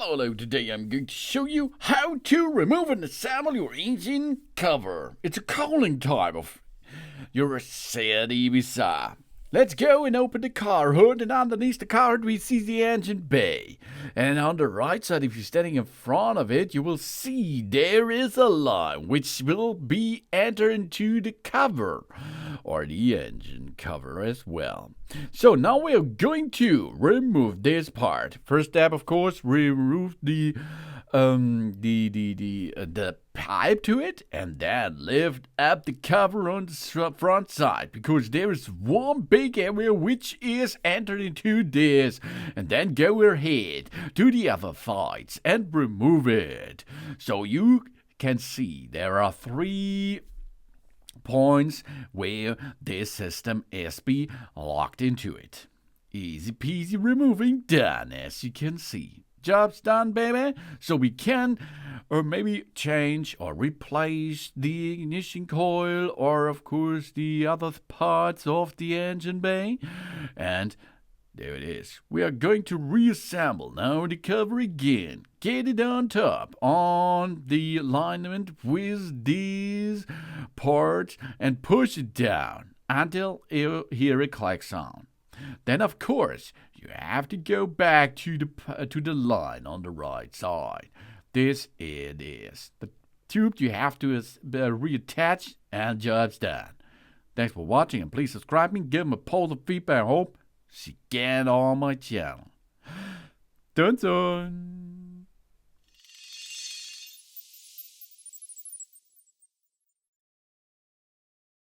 Hello, today I'm going to show you how to remove and assemble your engine cover. It's a cooling type of your Seat Ibiza. Let's go and open the car hood, and underneath the car hood we see the engine bay. And on the right side, if you're standing in front of it, you will see there is a line which will be entered into the cover, or the engine cover as well. So now we are going to remove this part. First step, of course, remove the pipe to it, and then lift up the cover on the front side, because there is one big area which is entered into this, and then go ahead to the other sides and remove it. So you can see there are 3 points where this system is be locked into it. Easy peasy removing done, as you can see. Job's done, baby. So we can or maybe change or replace the ignition coil, or of course the other parts of the engine bay. And there it is. We are going to reassemble now the cover again. Get it on top on the alignment with these parts and push it down until you hear a click sound. Then, of course, you have to go back to the line on the right side. This it is. The tube you have to reattach, and job's done. Thanks for watching, and please subscribe me, give me a positive feedback. I hope see you again on my channel. Dun dun.